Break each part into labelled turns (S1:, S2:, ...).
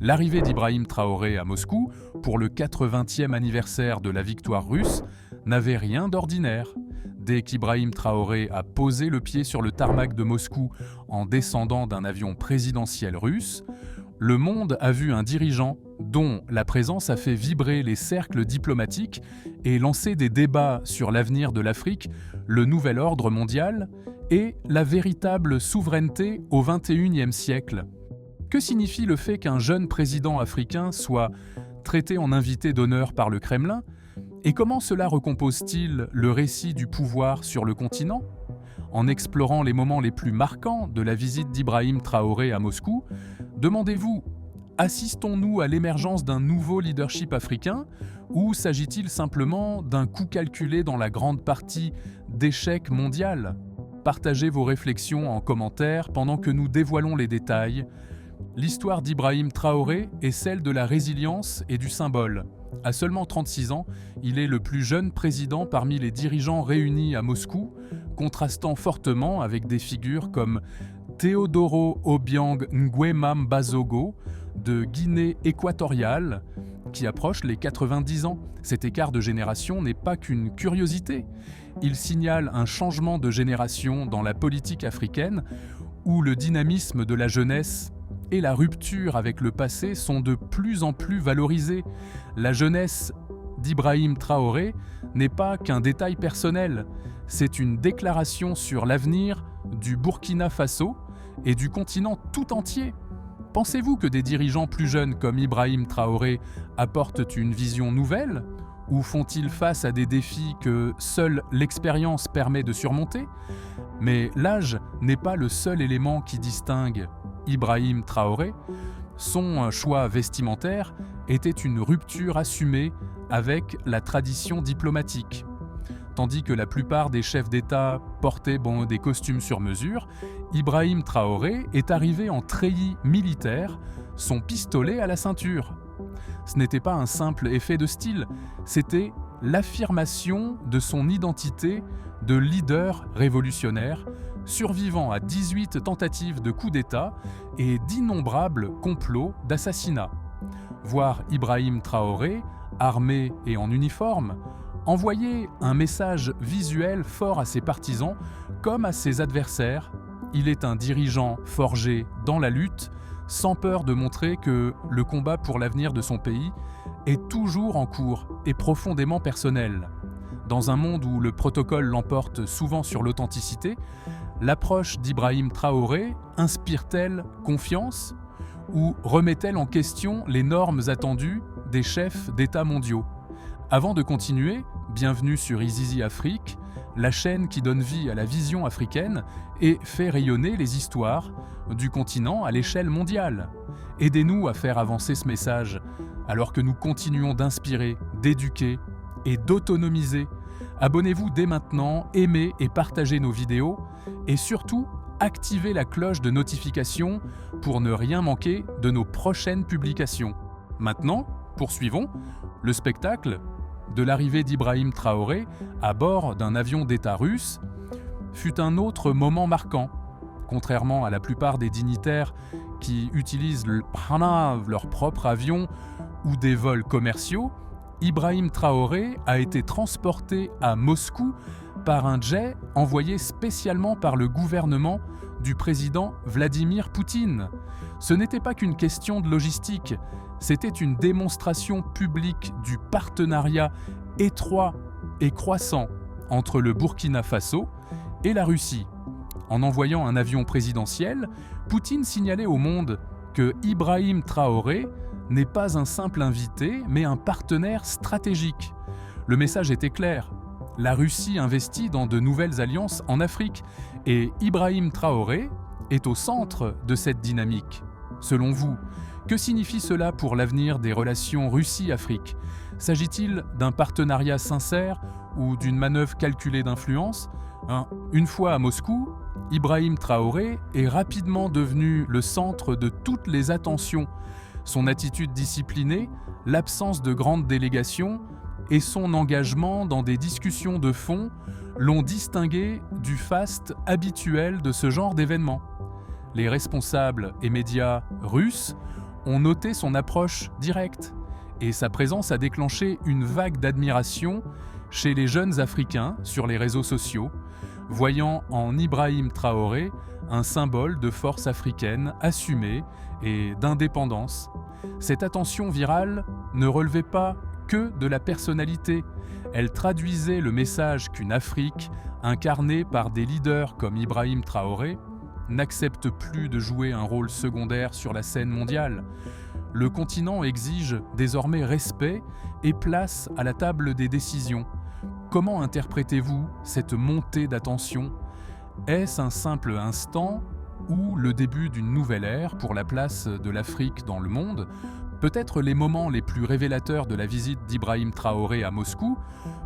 S1: L'arrivée d'Ibrahim Traoré à Moscou, pour le 80e anniversaire de la victoire russe, n'avait rien d'ordinaire. Dès qu'Ibrahim Traoré a posé le pied sur le tarmac de Moscou en descendant d'un avion présidentiel russe, le monde a vu un dirigeant dont la présence a fait vibrer les cercles diplomatiques et lancer des débats sur l'avenir de l'Afrique, le nouvel ordre mondial et la véritable souveraineté au XXIe siècle. Que signifie le fait qu'un jeune président africain soit traité en invité d'honneur par le Kremlin? Et comment cela recompose-t-il le récit du pouvoir sur le continent? En explorant les moments les plus marquants de la visite d'Ibrahim Traoré à Moscou, demandez-vous, assistons-nous à l'émergence d'un nouveau leadership africain ou s'agit-il simplement d'un coup calculé dans la grande partie d'échec mondial? Partagez vos réflexions en commentaire pendant que nous dévoilons les détails. L'histoire d'Ibrahim Traoré est celle de la résilience et du symbole. À seulement 36 ans, il est le plus jeune président parmi les dirigeants réunis à Moscou, contrastant fortement avec des figures comme Teodoro Obiang Nguema Mbasogo de Guinée équatoriale, qui approche les 90 ans. Cet écart de génération n'est pas qu'une curiosité. Il signale un changement de génération dans la politique africaine, où le dynamisme de la jeunesse et la rupture avec le passé sont de plus en plus valorisés. La jeunesse d'Ibrahim Traoré n'est pas qu'un détail personnel, c'est une déclaration sur l'avenir du Burkina Faso et du continent tout entier. Pensez-vous que des dirigeants plus jeunes comme Ibrahim Traoré apportent une vision nouvelle ou font-ils face à des défis que seule l'expérience permet de surmonter? Mais l'âge n'est pas le seul élément qui distingue Ibrahim Traoré. Son choix vestimentaire était une rupture assumée avec la tradition diplomatique. Tandis que la plupart des chefs d'État portaient des costumes sur mesure, Ibrahim Traoré est arrivé en treillis militaire, son pistolet à la ceinture. Ce n'était pas un simple effet de style, c'était l'affirmation de son identité de leader révolutionnaire, survivant à 18 tentatives de coup d'État et d'innombrables complots d'assassinat. Voir Ibrahim Traoré, armé et en uniforme, envoyer un message visuel fort à ses partisans comme à ses adversaires. Il est un dirigeant forgé dans la lutte, sans peur de montrer que le combat pour l'avenir de son pays est toujours en cours et profondément personnel. Dans un monde où le protocole l'emporte souvent sur l'authenticité, l'approche d'Ibrahim Traoré inspire-t-elle confiance ou remet-elle en question les normes attendues des chefs d'État mondiaux? Avant de continuer, bienvenue sur Izizi Afrique, la chaîne qui donne vie à la vision africaine et fait rayonner les histoires du continent à l'échelle mondiale. Aidez-nous à faire avancer ce message, alors que nous continuons d'inspirer, d'éduquer et d'autonomiser. Abonnez-vous dès maintenant, aimez et partagez nos vidéos, et surtout, activez la cloche de notification pour ne rien manquer de nos prochaines publications. Maintenant, poursuivons le spectacle de l'arrivée d'Ibrahim Traoré à bord d'un avion d'État russe fut un autre moment marquant. Contrairement à la plupart des dignitaires qui utilisent leur propre avion ou des vols commerciaux, Ibrahim Traoré a été transporté à Moscou par un jet envoyé spécialement par le gouvernement du président Vladimir Poutine. Ce n'était pas qu'une question de logistique, c'était une démonstration publique du partenariat étroit et croissant entre le Burkina Faso et la Russie. En envoyant un avion présidentiel, Poutine signalait au monde que Ibrahim Traoré n'est pas un simple invité, mais un partenaire stratégique. Le message était clair. La Russie investit dans de nouvelles alliances en Afrique et Ibrahim Traoré est au centre de cette dynamique. Selon vous, que signifie cela pour l'avenir des relations Russie-Afrique? S'agit-il d'un partenariat sincère ou d'une manœuvre calculée d'influence? Une fois à Moscou, Ibrahim Traoré est rapidement devenu le centre de toutes les attentions. Son attitude disciplinée, l'absence de grandes délégations et son engagement dans des discussions de fond l'ont distingué du faste habituel de ce genre d'événement. Les responsables et médias russes ont noté son approche directe et sa présence a déclenché une vague d'admiration chez les jeunes Africains sur les réseaux sociaux, voyant en Ibrahim Traoré un symbole de force africaine assumée et d'indépendance. Cette attention virale ne relevait pas que de la personnalité, elle traduisait le message qu'une Afrique, incarnée par des leaders comme Ibrahim Traoré, n'accepte plus de jouer un rôle secondaire sur la scène mondiale. Le continent exige désormais respect et place à la table des décisions. Comment interprétez-vous cette montée d'attention ? Est-ce un simple instant ou le début d'une nouvelle ère pour la place de l'Afrique dans le monde ? Peut-être les moments les plus révélateurs de la visite d'Ibrahim Traoré à Moscou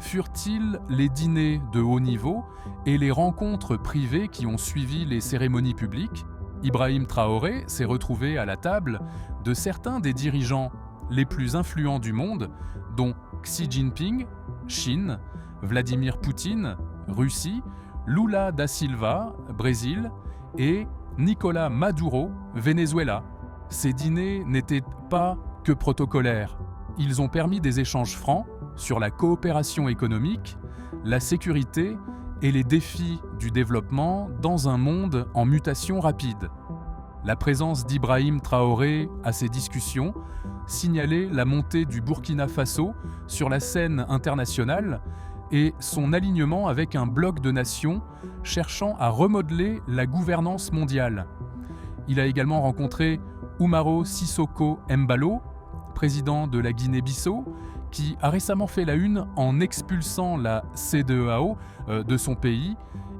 S1: furent-ils les dîners de haut niveau et les rencontres privées qui ont suivi les cérémonies publiques ? Ibrahim Traoré s'est retrouvé à la table de certains des dirigeants les plus influents du monde, dont Xi Jinping, Chine, Vladimir Poutine, Russie, Lula da Silva, Brésil, et Nicolás Maduro, Venezuela. Ces dîners n'étaient pas que protocolaires. Ils ont permis des échanges francs sur la coopération économique, la sécurité et les défis du développement dans un monde en mutation rapide. La présence d'Ibrahim Traoré à ces discussions signalait la montée du Burkina Faso sur la scène internationale et son alignement avec un bloc de nations cherchant à remodeler la gouvernance mondiale. Il a également rencontré Umaro Sissoko Embalo, président de la Guinée-Bissau, qui a récemment fait la une en expulsant la CEDEAO de son pays,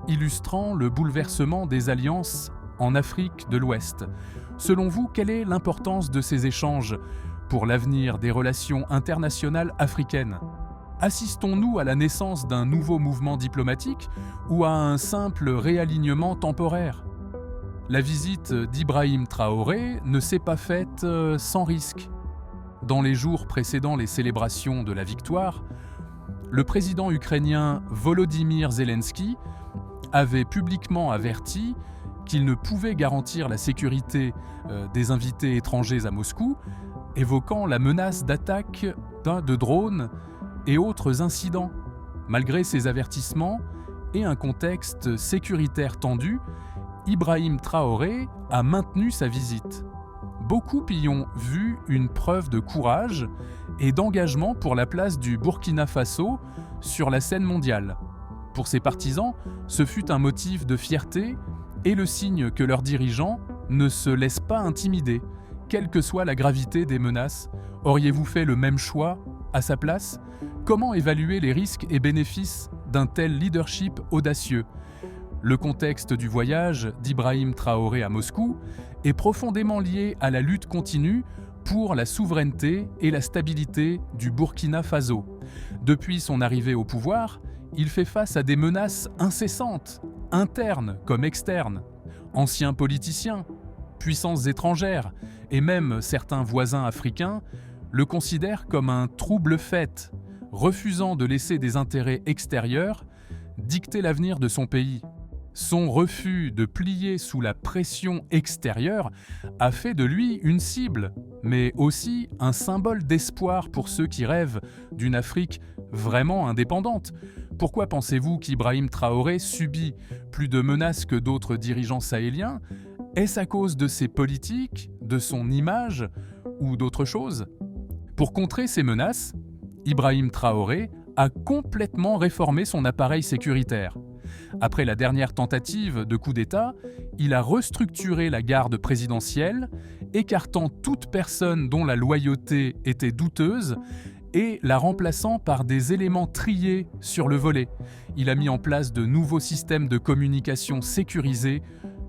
S1: illustrant le bouleversement des alliances en Afrique de l'Ouest. Selon vous, quelle est l'importance de ces échanges pour l'avenir des relations internationales africaines ? Assistons-nous à la naissance d'un nouveau mouvement diplomatique ou à un simple réalignement temporaire ? La visite d'Ibrahim Traoré ne s'est pas faite sans risque. Dans les jours précédant les célébrations de la victoire, le président ukrainien Volodymyr Zelensky avait publiquement averti qu'il ne pouvait garantir la sécurité des invités étrangers à Moscou, évoquant la menace d'attaque de drones et autres incidents. Malgré ces avertissements et un contexte sécuritaire tendu, Ibrahim Traoré a maintenu sa visite. Beaucoup y ont vu une preuve de courage et d'engagement pour la place du Burkina Faso sur la scène mondiale. Pour ses partisans, ce fut un motif de fierté et le signe que leurs dirigeants ne se laissent pas intimider, quelle que soit la gravité des menaces. Auriez-vous fait le même choix à sa place ? Comment évaluer les risques et bénéfices d'un tel leadership audacieux ? Le contexte du voyage d'Ibrahim Traoré à Moscou est profondément lié à la lutte continue pour la souveraineté et la stabilité du Burkina Faso. Depuis son arrivée au pouvoir, il fait face à des menaces incessantes, internes comme externes. Anciens politiciens, puissances étrangères et même certains voisins africains le considèrent comme un trouble-fête, refusant de laisser des intérêts extérieurs dicter l'avenir de son pays. Son refus de plier sous la pression extérieure a fait de lui une cible, mais aussi un symbole d'espoir pour ceux qui rêvent d'une Afrique vraiment indépendante. Pourquoi pensez-vous qu'Ibrahim Traoré subit plus de menaces que d'autres dirigeants sahéliens ? Est-ce à cause de ses politiques, de son image ou d'autres choses ? Pour contrer ces menaces, Ibrahim Traoré a complètement réformé son appareil sécuritaire. Après la dernière tentative de coup d'État, il a restructuré la garde présidentielle, écartant toute personne dont la loyauté était douteuse et la remplaçant par des éléments triés sur le volet. Il a mis en place de nouveaux systèmes de communication sécurisés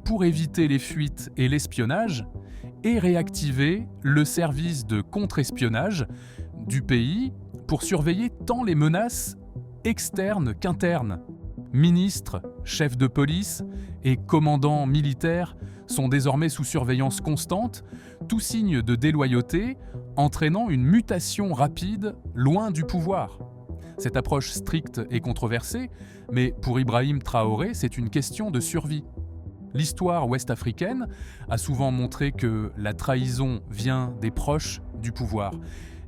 S1: pour éviter les fuites et l'espionnage et réactiver le service de contre-espionnage du pays pour surveiller tant les menaces externes qu'internes. Ministres, chefs de police et commandants militaires sont désormais sous surveillance constante, tout signe de déloyauté, entraînant une mutation rapide loin du pouvoir. Cette approche stricte est controversée, mais pour Ibrahim Traoré, c'est une question de survie. L'histoire ouest-africaine a souvent montré que la trahison vient des proches du pouvoir.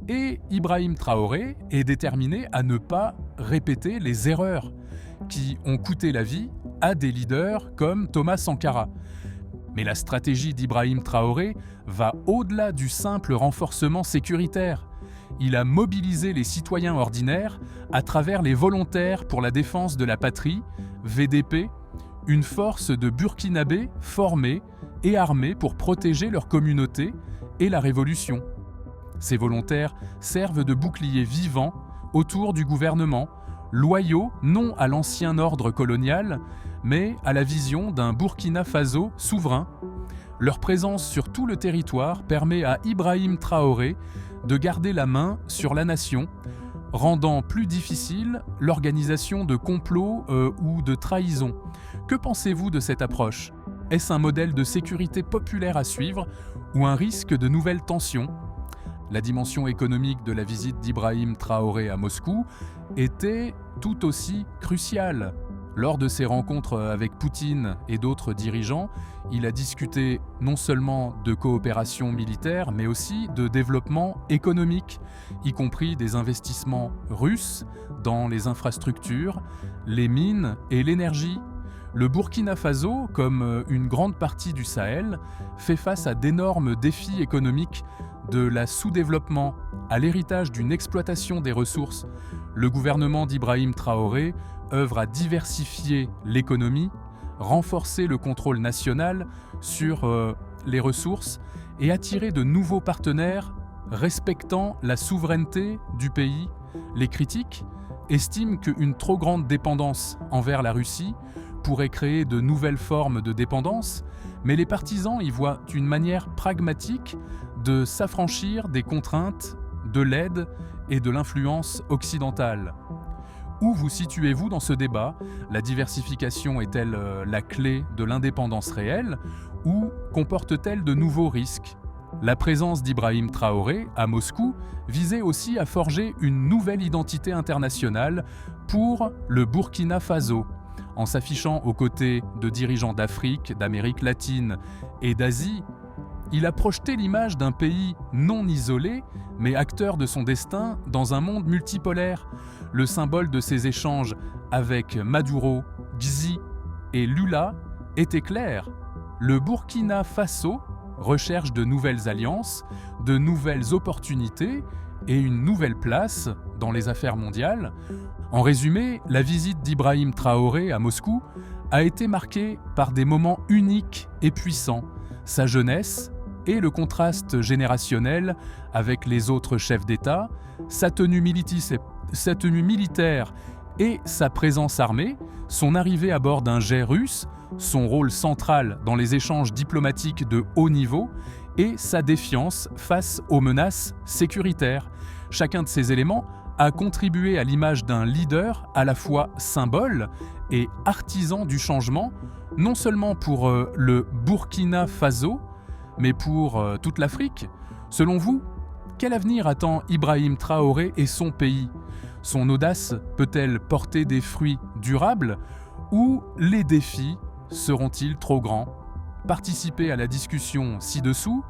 S1: Et Ibrahim Traoré est déterminé à ne pas répéter les erreurs qui ont coûté la vie à des leaders comme Thomas Sankara. Mais la stratégie d'Ibrahim Traoré va au-delà du simple renforcement sécuritaire. Il a mobilisé les citoyens ordinaires à travers les volontaires pour la défense de la patrie, VDP, une force de Burkinabés formée et armée pour protéger leur communauté et la révolution. Ces volontaires servent de bouclier vivant autour du gouvernement, loyaux non à l'ancien ordre colonial, mais à la vision d'un Burkina Faso souverain. Leur présence sur tout le territoire permet à Ibrahim Traoré de garder la main sur la nation, rendant plus difficile l'organisation de complots ou de trahisons. Que pensez-vous de cette approche ? Est-ce un modèle de sécurité populaire à suivre ou un risque de nouvelles tensions ? La dimension économique de la visite d'Ibrahim Traoré à Moscou était tout aussi cruciale. Lors de ses rencontres avec Poutine et d'autres dirigeants, il a discuté non seulement de coopération militaire, mais aussi de développement économique, y compris des investissements russes dans les infrastructures, les mines et l'énergie. Le Burkina Faso, comme une grande partie du Sahel, fait face à d'énormes défis économiques, de la sous-développement à l'héritage d'une exploitation des ressources. Le gouvernement d'Ibrahim Traoré œuvre à diversifier l'économie, renforcer le contrôle national sur les ressources et attirer de nouveaux partenaires respectant la souveraineté du pays. Les critiques estiment qu'une trop grande dépendance envers la Russie pourrait créer de nouvelles formes de dépendance, mais les partisans y voient une manière pragmatique de s'affranchir des contraintes, de l'aide et de l'influence occidentale. Où vous situez-vous dans ce débat ? La diversification est-elle la clé de l'indépendance réelle ou comporte-t-elle de nouveaux risques ? La présence d'Ibrahim Traoré à Moscou visait aussi à forger une nouvelle identité internationale pour le Burkina Faso. En s'affichant aux côtés de dirigeants d'Afrique, d'Amérique latine et d'Asie, il a projeté l'image d'un pays non isolé, mais acteur de son destin dans un monde multipolaire. Le symbole de ses échanges avec Maduro, Xi et Lula était clair. Le Burkina Faso recherche de nouvelles alliances, de nouvelles opportunités et une nouvelle place dans les affaires mondiales. En résumé, la visite d'Ibrahim Traoré à Moscou a été marquée par des moments uniques et puissants. Sa jeunesse et le contraste générationnel avec les autres chefs d'État, sa tenue militaire et sa présence armée, son arrivée à bord d'un jet russe, son rôle central dans les échanges diplomatiques de haut niveau et sa défiance face aux menaces sécuritaires. Chacun de ces éléments a contribué à l'image d'un leader à la fois symbole et artisan du changement, non seulement pour le Burkina Faso, mais pour toute l'Afrique. Selon vous, quel avenir attend Ibrahim Traoré et son pays ? Son audace peut-elle porter des fruits durables ou les défis seront-ils trop grands ? Participez à la discussion ci-dessous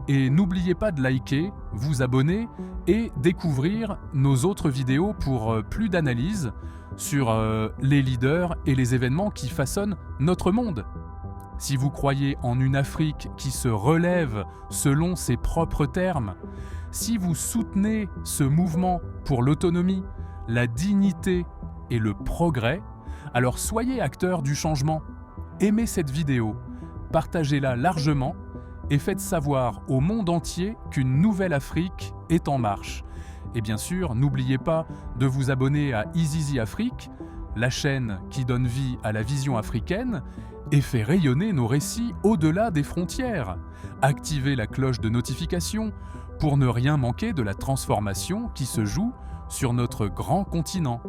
S1: et n'oubliez pas de liker, vous abonner et découvrir nos autres vidéos pour plus d'analyse sur les leaders et les événements qui façonnent notre monde. Si vous croyez en une Afrique qui se relève selon ses propres termes, si vous soutenez ce mouvement pour l'autonomie, la dignité et le progrès, alors soyez acteurs du changement. Aimez cette vidéo, partagez-la largement et faites savoir au monde entier qu'une nouvelle Afrique est en marche. Et bien sûr, n'oubliez pas de vous abonner à Izizi Afrique, la chaîne qui donne vie à la vision africaine et fait rayonner nos récits au-delà des frontières. Activez la cloche de notification pour ne rien manquer de la transformation qui se joue sur notre grand continent.